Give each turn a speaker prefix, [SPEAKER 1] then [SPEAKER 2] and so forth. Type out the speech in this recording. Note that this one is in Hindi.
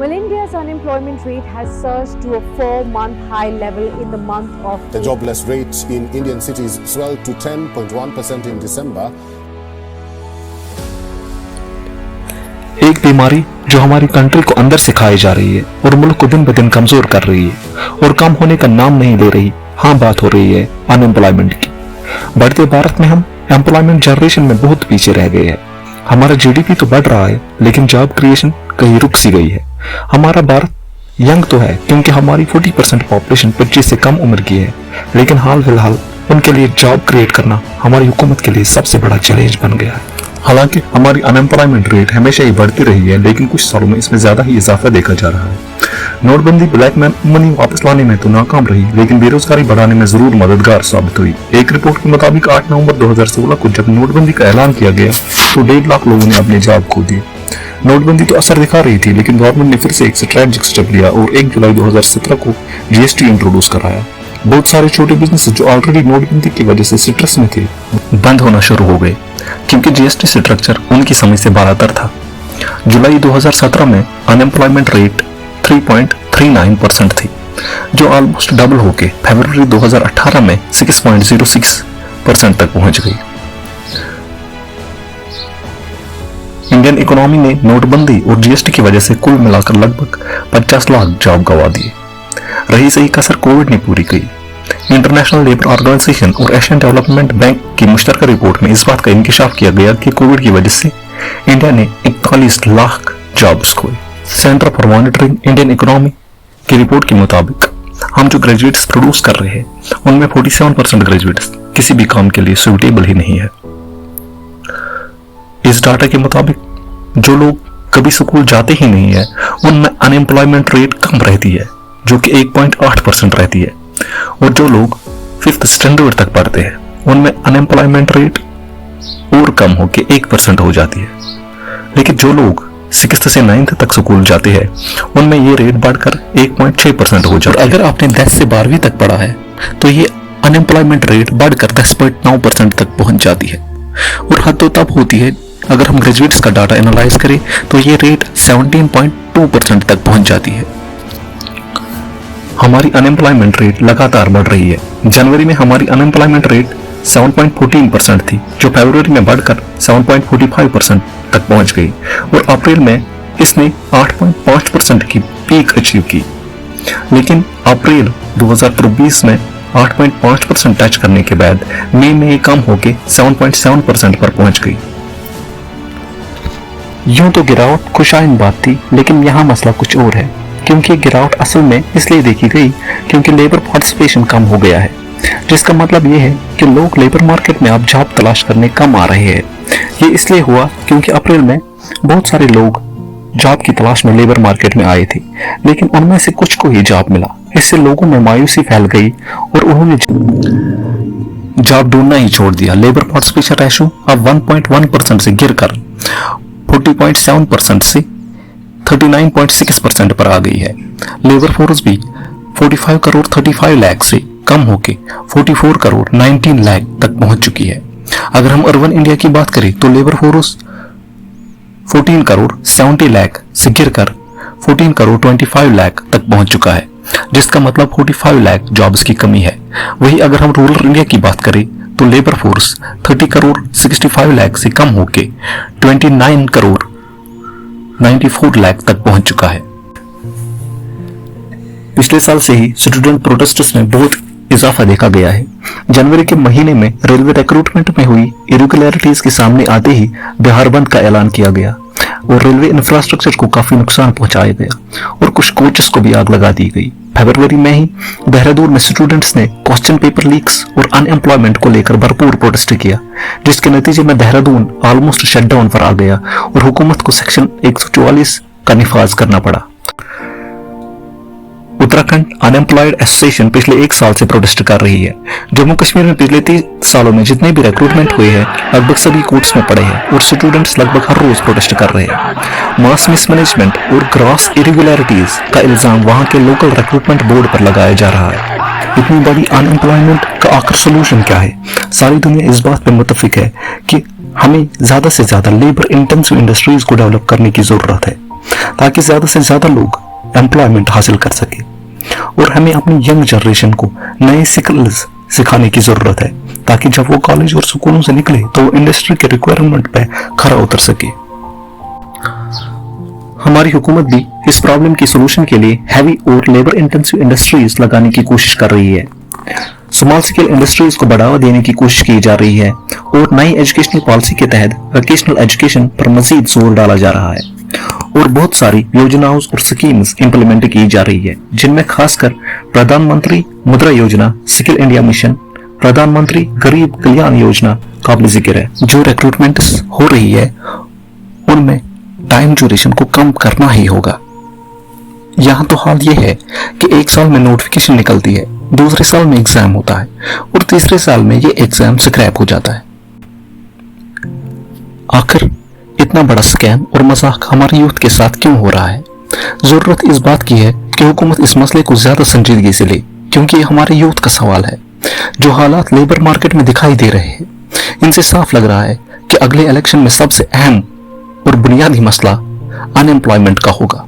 [SPEAKER 1] Well, India's unemployment rate has surged to a 4-month high level in the month of
[SPEAKER 2] The jobless rate in Indian cities swelled to 10.1% in December.
[SPEAKER 3] एक बीमारी जो हमारी कंट्री को अंदर से खाई जा रही है और मुल्क को दिन ब दिन कमजोर कर रही है और कम होने का नाम नहीं ले रही। हाँ, बात हो रही है अनएम्प्लॉयमेंट की। बढ़ते भारत में हम एम्प्लॉयमेंट जनरेशन में बहुत पीछे रह गए हैं। हमारा जीडीपी तो बढ़ रहा है लेकिन जॉब क्रिएशन कहीं रुक सी गई है। हमारा भारत यंग तो है क्योंकि हमारी 40% पॉपुलेशन 25 से कम उम्र की है, लेकिन हाल फिलहाल उनके लिए जॉब क्रिएट करना हमारी हुकूमत के लिए सबसे बड़ा चैलेंज बन गया है। हालांकि हमारी अनएम्प्लॉयमेंट रेट हमेशा ही बढ़ती रही है, लेकिन कुछ सालों में इसमें ज्यादा ही इजाफा देखा जा रहा है। नोटबंदी ब्लैक मनी वापस लाने में तो नाकाम रही, लेकिन बेरोजगारी बढ़ाने में जरूर मददगार साबित हुई। एक रिपोर्ट के मुताबिक 8 नवंबर 2016 को जब नोटबंदी का ऐलान किया गया तो 1.5 लाख लोगों ने अपने जॉब खो दिए। नोटबंदी तो असर दिखा रही थी, लेकिन गवर्नमेंट ने फिर से एक स्ट्रेटेजिक स्टेप लिया और 1 जुलाई 2017 को जीएसटी इंट्रोड्यूस कराया। बहुत सारे छोटे बिजनेस जो ऑलरेडी नोटबंदी की वजह से स्ट्रेस में थे बंद होना शुरू हो गए, क्योंकि जीएसटी स्ट्रक्चर उनकी समझ से बाहर था। जुलाई 2017 में अनएम्प्लॉयमेंट रेट 3.39% थी, जो ऑलमोस्ट डबल होके फरवरी 2018 में 6.06% तक पहुंच गई। इंडियन इकोनॉमी ने नोटबंदी और जीएसटी की वजह से कुल मिलाकर लगभग 50 लाख जॉब गंवा दिए। रही सही कसर कोविड ने पूरी की। इंटरनेशनल लेबर ऑर्गेनाइजेशन और एशियन डेवलपमेंट बैंक की मुश्तरका रिपोर्ट में इस बात का इंकिशाफ किया गया कि कोविड की वजह से इंडिया ने 41 लाख जॉब्स खोए। Centre for monitoring Indian economy की रिपोर्ट के मुताबिक हम जो ग्रेजुएट्स प्रोड्यूस कर रहे हैं उनमें 47% ग्रेजुएट्स किसी भी काम के लिए सुटेबल ही नहीं है। इस डाटा के मुताबिक जो लोग कभी स्कूल जाते ही नहीं है उनमें अनएम्प्लॉयमेंट रेट कम रहती है, जो कि 1.8% रहती है, और जो लोग 5th स्टैंडर्ड तक पढ़ते हैं उनमें अनएम्प्लॉयमेंट रेट और कम होकर 1% हो जाती है। लेकिन जो लोग 6th से 9th तक स्कूल जाते हैं उनमें ये रेट बढ़कर 1.6% हो जाता है। अगर आपने 10 से 12वीं तक पढ़ा है तो ये अनएम्प्लॉयमेंट रेट बढ़कर 10.9% तक पहुंच जाती है, और हद तो तब होती है अगर हम ग्रेजुएट्स का डाटा एनालाइज करें तो ये रेट 17.2% तक पहुंच जाती है। हमारी अनएम्प्लॉयमेंट रेट लगातार बढ़ रही है। जनवरी में हमारी अनएम्प्लॉयमेंट रेट 7.14% थी, जो फरवरी में बढ़कर 7.45% तक पहुंच गई, और अप्रैल में इसने 8.5% की पीक अचीव की। लेकिन अप्रैल 2024 में 8.5% टच करने के बाद मई में ये कम होकर 7.7% पर पहुंच गई। यूं तो गिरावट खुशाइन बात थी, लेकिन यहाँ मसला कुछ और है, क्योंकि गिरावट असल में इसलिए देखी गई क्योंकि लेबर पार्टिसिपेशन कम हो गया है, जिसका मतलब ये है कि लोग लेबर मार्केट में अब जॉब तलाश करने कम आ रहे हैं। ये इसलिए हुआ क्योंकि अप्रैल में बहुत सारे लोग जॉब की तलाश में लेबर मार्केट में आए थे, लेकिन उनमें से कुछ को ही जॉब मिला। इससे लोगों में मायूसी फैल गई और उन्होंने जॉब ढूंढना ही छोड़ दिया। लेबर पार्टिसिपेशन रेशो अब 1.1% से गिरकर 40.7% से 39.6% पर आ गई है। लेबर फोर्स भी 45 करोड़ 35 लाख से कम होके 44 करोड़ 19 लाख तक पहुंच चुकी है। अगर हम अर्बन इंडिया की बात करें तो लेबर फोर्स 14 करोड़ 70 लाख से गिरकर 14 करोड़ 25 लाख तक पहुंच चुका है, जिसका मतलब 45 लाख जॉब्स की कमी है। वही अगर हम रूरल इंडिया की बात करें तो लेबर फोर्स 30 करोड़ 65 लाख से कम होके 29 करोड़ 94 लाख तक पहुंच चुका है। पिछले साल से ही स्टूडेंट प्रोटेस्ट्स में बहुत इजाफा देखा गया है। जनवरी के महीने में रेलवे रिक्रूटमेंट में हुई इरेगुलरिटीज के सामने आते ही बिहार बंद का ऐलान किया गया और रेलवे इंफ्रास्ट्रक्चर को काफी नुकसान पहुंचाया गया और कुछ कोचेस को भी आग लगा दी गई। फरवरी में ही देहरादून में स्टूडेंट्स ने क्वेश्चन पेपर लीक्स और अनएम्प्लॉयमेंट को लेकर भरपूर प्रोटेस्ट किया, जिसके नतीजे में देहरादून ऑलमोस्ट शटडाउन पर आ गया और हुकूमत को सेक्शन 144 का निफाज करना पड़ा। उत्तराखंड अनएम्प्लॉयड एसोसिएशन पिछले 1 साल से प्रोटेस्ट कर रही है। जम्मू कश्मीर में पिछले 30 सालों में जितने भी रिक्रूटमेंट हुए हैं लगभग सभी कोर्ट्स में पड़े हैं और स्टूडेंट्स लगभग हर रोज प्रोटेस्ट कर रहे हैं। मास मिसमैनेजमेंट और ग्रॉस इरेगुलरिटीज का इल्जाम वहां के लोकल रिक्रूटमेंट बोर्ड पर लगाया जा रहा है। इतनी बड़ी अनएम्प्लॉयमेंट का आखिर सोल्यूशन क्या है? सारी दुनिया इस बात पर मुत्तफिक है कि हमें ज्यादा से ज्यादा लेबर इंटेंसिव इंडस्ट्रीज को डेवलप करने की जरूरत है। ताकि ज्यादा से ज्यादा लोग एम्प्लॉयमेंट हासिल कर सके। और हमें अपनी यंग जनरेशन को नए स्किल्स सिखाने की जरूरत है ताकि जब वो कॉलेज और स्कूलों से निकले तो वो इंडस्ट्री के रिक्वायरमेंट पे खरा उतर सके। हमारी हुकूमत भी इस प्रॉब्लम की सोल्यूशन के लिए हैवी और लेबर इंटेंसिव इंडस्ट्रीज लगाने की कोशिश कर रही है। स्मॉल स्केल इंडस्ट्रीज को बढ़ावा देने की कोशिश की जा रही है और नई एजुकेशनल पॉलिसी के तहत वोकेशनल एजुकेशन पर मजीद जोर डाला जा रहा है और बहुत सारी योजनाओं और स्कीम्स इंप्लीमेंट की जा रही है, जिनमें खासकर प्रधानमंत्री मुद्रा योजना, स्किल इंडिया मिशन, प्रधानमंत्री गरीब कल्याण योजना काबिल जिक्र है। जो रिक्रूटमेंट हो रही है उनमें टाइम ड्यूरेशन को कम करना ही होगा। यहाँ तो हाल ये है कि एक साल में नोटिफिकेशन निकलती है, दूसरे साल में एग्जाम होता है और तीसरे साल में ये एग्जाम स्क्रैप हो जाता है। आखिर इतना बड़ा स्कैम और मजाक हमारे यूथ के साथ क्यों हो रहा है? जरूरत इस बात की है कि हुकूमत इस मसले को ज्यादा संजीदगी से ले, क्योंकि ये हमारे यूथ का सवाल है। जो हालात लेबर मार्केट में दिखाई दे रहे हैं, इनसे साफ लग रहा है कि अगले इलेक्शन में सबसे अहम और बुनियादी मसला अनएम्प्लॉयमेंट का होगा।